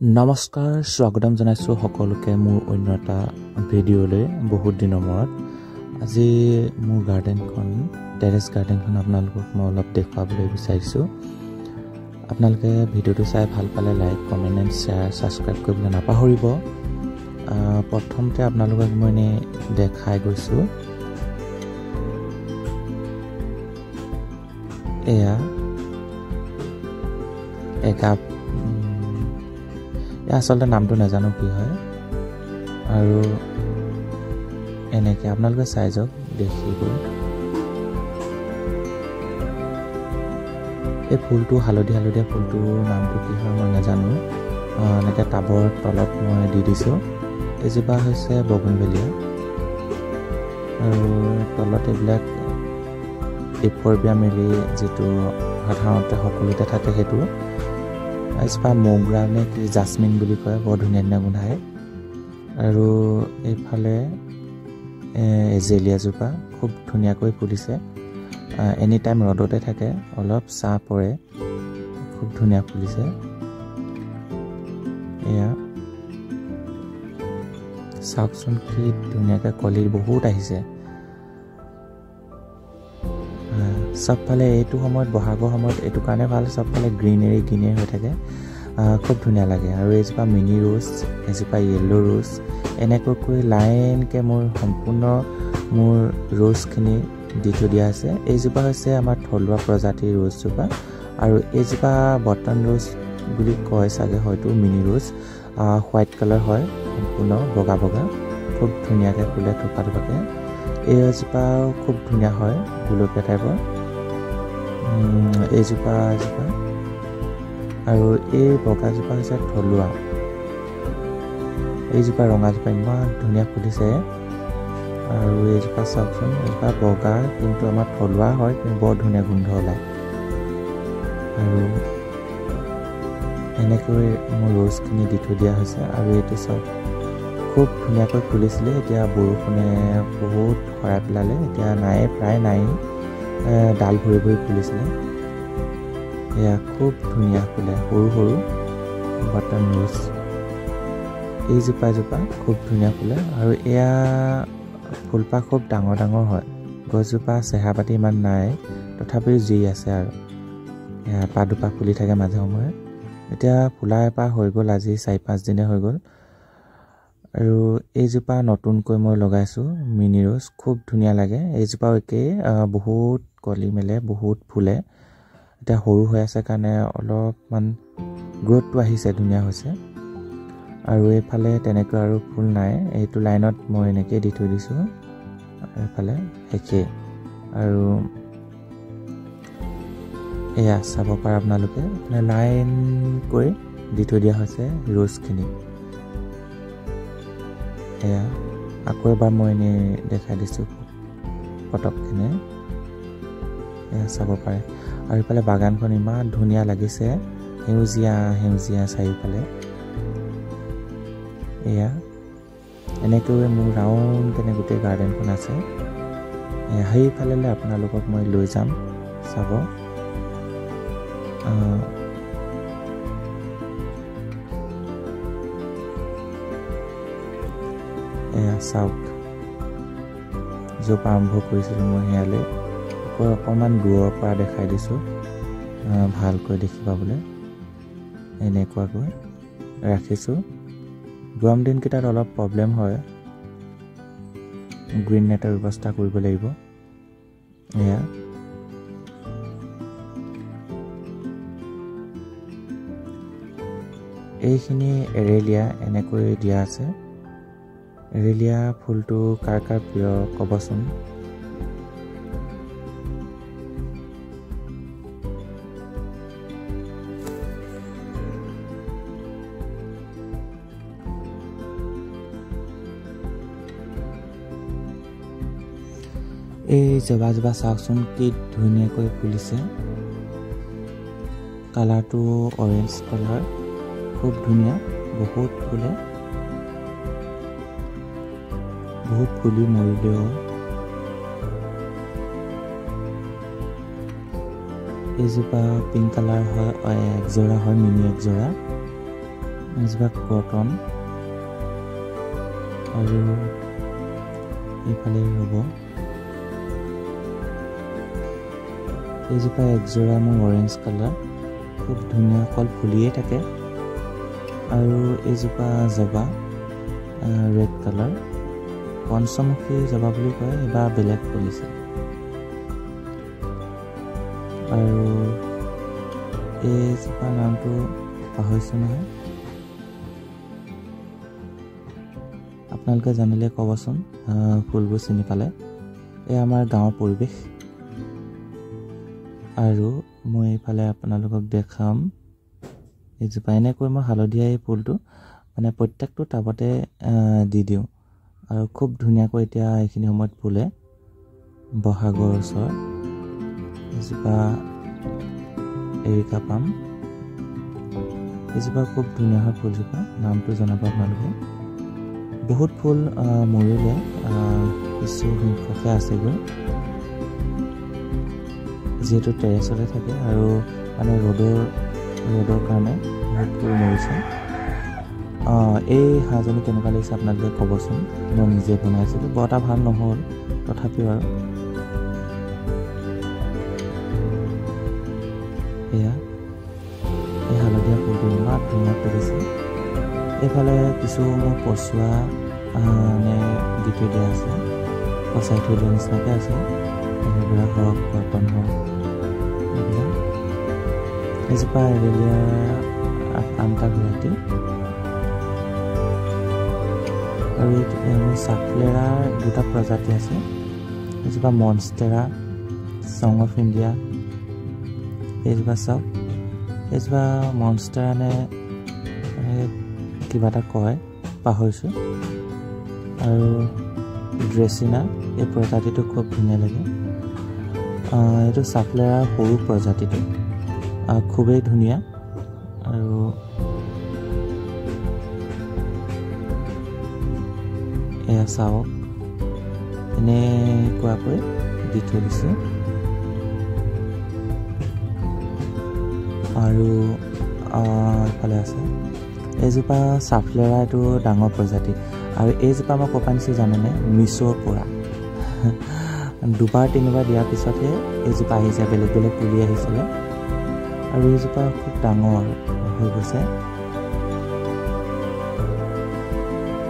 নমস্কাৰ স্বাগতম জনাইছো সকলোকে মোৰ অন্য এটা ভিডিঅ'লৈ বহুত দিনৰ মূৰত আজি মোৰ গাৰ্ডেনখন টেৰেছ গাৰ্ডেনখন আপোনালোকক মই অলপ দেখুৱাবলৈ বিচাৰিছো আপোনালোকে ভিডিঅ'টো চাই ভাল পালে like comment and share subscribe কৰিবলৈ নাপাহৰিব প্ৰথমতে আপোনালোকক মই দেখাই গৈছো এয়া একাপ আসলে নামটো নাজানো কি হয় আৰু এনেকে আপোনালোকে চাই যাওক দেখিব এই ফুলটো হালধীয়া ফুলটোৰ নামটো কি হয় মই নাজানো এনেকে টাবৰ তলত মই দি দিছো এজোপা হৈছে বগনভেলিয়া আৰু তলত এইবিলাক ইপৰবিয়া মেলি যেটো সাধাৰণতে সকলোতে থাকে হেতু আইসপা মোগৰা নে কি জাসমিন বুলি কয় বৰ ধুনীয়া গুণায় আৰু এইফালে এজেলিয়া জোপা খুব ধুনীয়াকৈ ফুলিছে এনি টাইম ৰদতে থাকে অলপ ছা পৰে খুব ধুনীয়া ফুলিছে এয়া সাকচন কি ধুনীয়াকৈ কলি বহুত আহিছে সবফালে এইটো সময়ত বহাগৰ সময়ত এইটো কাৰণে ভাল সবফালে গ্ৰীনাৰী হৈ থাকে খুব ধুনীয়া লাগে আৰু এইজোপা মিনি ৰোজ এজোপা ইয়েলো ৰোজ এনেকৈ লাইনকে মোৰ সম্পূৰ্ণ মোৰ ৰোজখিনি দি থৈ দিয়া আছে এইজোপা হৈছে আমাৰ থলুৱা প্ৰজাতিৰ ৰোজজোপা আৰু এইজোপা বটন ৰোজ বুলি কয় চাগে হয়তো মিনি ৰোজ হোৱাইট কালাৰ হয় সম্পূৰ্ণ বগা খুব ধুনীয়াকৈ ফুলে থোপাকে এইজোপাও খুব ধুনীয়া হয় গুলপীয়া টাইপৰ এইজোপা আৰু এই বগাজোপা হৈছে থলুৱা এইজোপা ৰঙাজোপা ইমান ধুনীয়া ফুলিছে আৰু এইজোপা চাওকচোন এইজোপা বগা কিন্তু আমাৰ থলুৱা হয় কিন্তু বৰ ধুনীয়া গোন্ধ ওলায় আৰু এনেকৈ মোৰ ৰোজখিনি দি থৈ দিয়া হৈছে আৰু এইটো চব খুব ধুনীয়াকৈ ফুলিছিলে এতিয়া বৰষুণে বহুত খৰাই পেলালে এতিয়া নাই প্ৰায় নাই ডাল ভৰি ফুলিছিলে এয়া খুব ধুনীয়া ফুলে সৰু বটন ৰোজ এইজোপা খুব ধুনীয়া ফুলে আৰু এয়া ফুলপাহ খুব ডাঙৰ হয় গছজোপা চেহা পাতি ইমান নাই তথাপিও যি আছে আৰু এয়া পাদুপা ফুলি থাকে মাজে সময়ে এতিয়া ফুলা এপাহ হৈ গ'ল আজি 4-5 দিনে হৈ গ'ল আৰু এইজোপা নতুনকৈ মই লগাইছো মিনি ৰোজ খুব ধুনীয়া লাগে এইজোপাও একে বহুত কলি মেলে বহুত ফুলে এটা সৰু হৈ আছে কাৰণে অলপমান গ্ৰোথটো আহিছে ধুনীয়া হৈছে আৰু এইফালে তেনেকৈ আৰু ফুল নাই এইটো লাইনত মই এনেকৈ দি থৈ দিছো এইফালে হেকে আৰু এয়া চাব পাৰা আপোনালোকে লাইন কৰি দি থৈ দিয়া হৈছে ৰোজখিনি এয়া আকৌ এবাৰ মই দেখাই দিছো পটকখিনি এয়া চাব পাৰে আৰু ইফালে বাগানখন ইমান ধুনীয়া লাগিছে সেউজীয়া চাৰিওফালে এয়া এনেকৈ মোৰ ৰাউণ্ড কেনে গোটেই গাৰ্ডেনখন আছে সেইফালে আপোনালোকক মই লৈ যাম চাব এয়া চাওক য'ৰ আৰম্ভ কৰিছিলোঁ মই সেয়ালৈ অকণমান দূৰৰ পৰা দেখাই দিছোঁ ভালকৈ দেখি পাবলৈ এনেকুৱাকৈ ৰাখিছোঁ গৰম দিনকেইটাত অলপ প্ৰব্লেম হয় গ্ৰীণ নেটৰ ব্যৱস্থা কৰিব লাগিব এয়া এইখিনি এৰেলিয়া এনেকৈ দিয়া আছে এৰেলিয়া ফুলটো কাৰ প্ৰিয় ক'বচোন এই জবা চাওকচোন কি ধুনীয়াকৈ ফুলিছে কালাৰটো অৰেঞ্জ কালাৰ খুব ধুনীয়া বহুত ফুলে বহুত ফুলি মৰিলেও এইজোপা পিংক কালাৰ হয় এক জোড়া হয় মিনি এক জোড়া এজোপা কটন আৰু এইফালে ৰ'ব এইজোপা একযোৰা মোৰ অৰেঞ্জ কালাৰ খুব ধুনীয়া ফল ফুলিয়ে থাকে আৰু এইজোপা জবা ৰেড কালাৰ পঞ্চমুখী জবা বুলি কয় এবাৰ বেলেগ ফুলিছে আৰু এইজোপাৰ নামটো পাহৰিছোঁ নহয় আপোনালোকে জানিলে ক'বচোন ফুলবোৰ চিনি পালে এই আমাৰ গাঁৱৰ পৰিৱেশ আৰু মই এইফালে আপোনালোকক দেখাম এইজোপা এনেকৈ মই হালধীয়া এই ফুলটো মানে প্ৰত্যেকটো টাবতে দি দিওঁ আৰু খুব ধুনীয়াকৈ এতিয়া এইখিনি সময়ত ফুলে বহাগৰ ওচৰত এজোপা এৰিকা পাম এইজোপা খুব ধুনীয়া হয় ফুলজোপা নামটো জনাব আপোনালোকে বহুত ফুল মৰিলে কিছু সংখ্যকে আছেগৈ যিহেতু টেৰেছতে থাকে আৰু মানে ৰ'দৰ কাৰণে বহুত ফুল মৰিছে এই হাঁহজনী কেনেকুৱা লাগিছে আপোনালোকে ক'বচোন মই নিজে বনাইছিলোঁ বৰ এটা ভাল নহ'ল তথাপিও আৰু এয়া এই হালধীয়া ফুলটো ইমান ধুনীয়া ফুলিছে এইফালে কিছু মোৰ পচোৱা মানে দি থৈ দিয়া আছে পচাই থৈ দিয়া নিচিনাকৈ আছে এইবিলাক হওক কটন হওক এইবিলাক এজোপা এৰেলীয়া আনটা ভেৰাইটি আৰু মোৰ চাফলেৰাৰ দুটা প্ৰজাতি আছে এজোপা মনষ্টেৰা ছং অফ ইণ্ডিয়া এইজোপা চাওক এইজোপা মনষ্টেৰা নে কিবা এটা কয় পাহৰিছোঁ আৰু ড্ৰেছিনা এই প্ৰজাতিটো খুব ধুনীয়া লাগে এইটো চাফলেৰাৰ সৰু প্ৰজাতিটো খুবেই ধুনীয়া আৰু এয়া চাওক এনেকুৱাকৈ দি থৈ দিছোঁ আৰু এইফালে আছে এইজোপা চাফলেৰা এইটো ডাঙৰ প্ৰজাতি আৰু এইজোপা মই ক'ৰ পৰা আনিছোঁ জানেনে মিছ'ৰ পৰা দুবাৰ তিনিবাৰ দিয়াৰ পিছতহে এইজোপা আহিছে বেলেগ বেলেগ পুলি আহিছিলে আৰু এইজোপা খুব ডাঙৰ হৈ গৈছে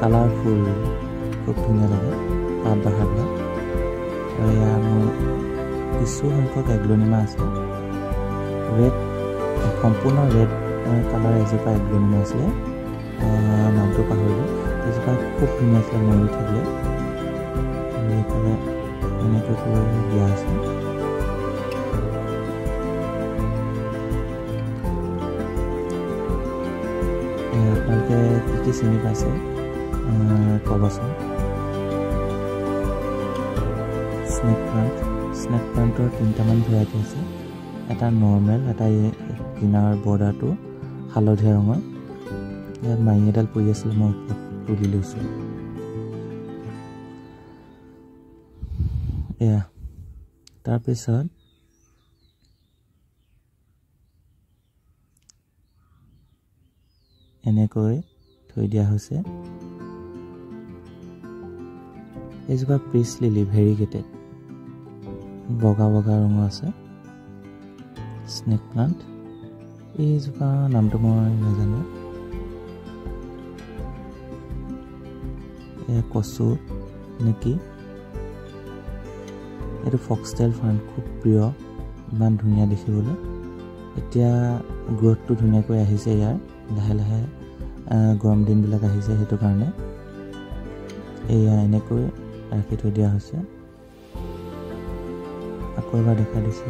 কালাৰফুল খুব ধুনীয়া লাগে পাত বাহাৰবিলাক আৰু এয়া মোৰ কিছু সংখ্যক এগ্লনিমা আছে ৰেড সম্পূৰ্ণ ৰেড কালাৰ এজোপা এগ্লনিমা আছিলে নামটো পাহৰিলোঁ এজোপা খুব ধুনীয়া আছিলে মৰি থাকিলে আৰু এইফালে এনেকৈ কৰি দিয়া আছে আপোনালোকে কি কি চিনি পাইছে ক'বচোন স্নেক প্লাণ্টৰ তিনিটামান ভেৰাইটি আছে এটা নৰ্মেল এটা কিনাৰ বৰ্ডাৰটো হালধীয়া ৰঙৰ ইয়াত মাৰি এডাল পৰি আছিলে মই ওপৰত তুলি লৈছোঁ এয়া তাৰপিছত এনেকৈ থৈ দিয়া হৈছে এইজোপা পিচ লিলি ভেৰিগেটেড বগা বগা ৰঙৰ আছে স্নেক প্লাণ্ট এইজোপা নামটো মই নাজানো এয়া কচু নেকি এইটো ফক্সটেল ফাৰ্ম খুব প্ৰিয় ইমান ধুনীয়া দেখিবলৈ এতিয়া গ্ৰথটো ধুনীয়াকৈ আহিছে ইয়াৰ লাহে লাহে গৰম দিনবিলাক আহিছে সেইটো কাৰণে এয়া এনেকৈ ৰাখি থৈ দিয়া হৈছে আকৌ এবাৰ দেখা দিছে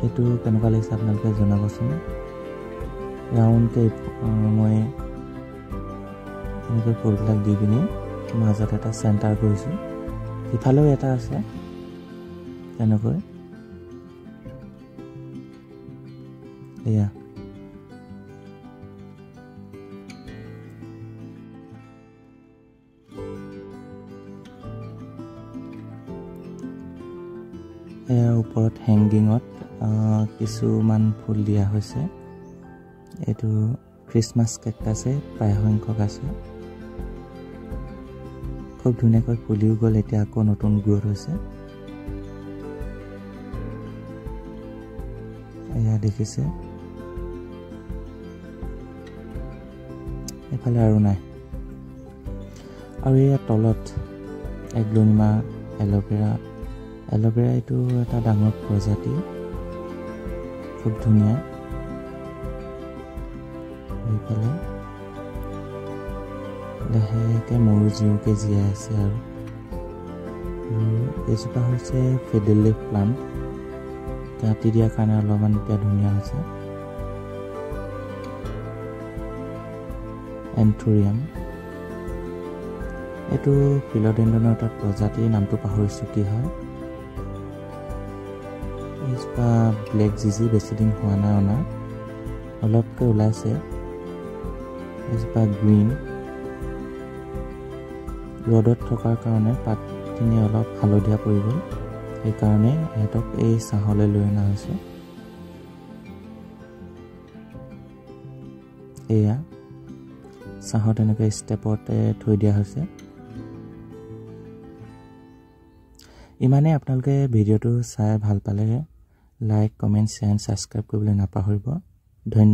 এইটো কেনেকুৱা লাগিছে আপোনালোকে জনাবচোন ৰাউণ্ডকৈ মই এনেকৈ ফুলবিলাক দি পিনি মাজত এটা চেণ্টাৰ কৰিছোঁ ইফালেও এটা আছে তেনেকৈ এয়া এয়া ওপৰত হেংগিঙত কিছুমান ফুল দিয়া হৈছে এইটো ক্ৰিসমাছ কেকটাছে প্ৰায় সংখ্যক আছে খুব ধুনীয়াকৈ ফুলিও গ'ল এতিয়া আকৌ নতুন গ্ৰোথ হৈছে এয়া দেখিছে এফালে আৰু নাই আৰু এয়া তলত এগ্লোনিমা এলোভেৰা এইটো এটা ডাঙৰ প্ৰজাতি খুব ধুনীয়া এইফালে লাহেকে মৰু জিউকে জীয়াই আছে আৰু এইজোপা হৈছে ফিডেল লিফ প্লান্ট কাটি দিয়াৰ কাৰণে অলপমান এতিয়া ধুনীয়া হৈছে এন্থুৰিয়াম এইটো ফিলডেণ্ডনৰ এটা প্ৰজাতিৰ নামটো পাহৰিছোঁ কি হয় এইজোপা ব্লেক জিজি বেছি দিন হোৱা নাই অনা অলপকৈ ওলাইছে এইজোপা গ্ৰীণ ৰ'দত থকাৰ কাৰণে পাতখিনি অলপ হালধীয়া পৰি গ'ল সেইকাৰণে সিহঁতক এই ছাঁহলৈ লৈ অনা হৈছে এয়া ছাঁহত এনেকৈ ষ্টেপতে থৈ দিয়া হৈছে ইমানে আপোনালোকে ভিডিঅ'টো চাই ভাল পালে লাইক কমেণ্ট শ্বেয়াৰ ছাবস্ক্ৰাইব কৰিবলৈ নাপাহৰিব ধন্যবাদ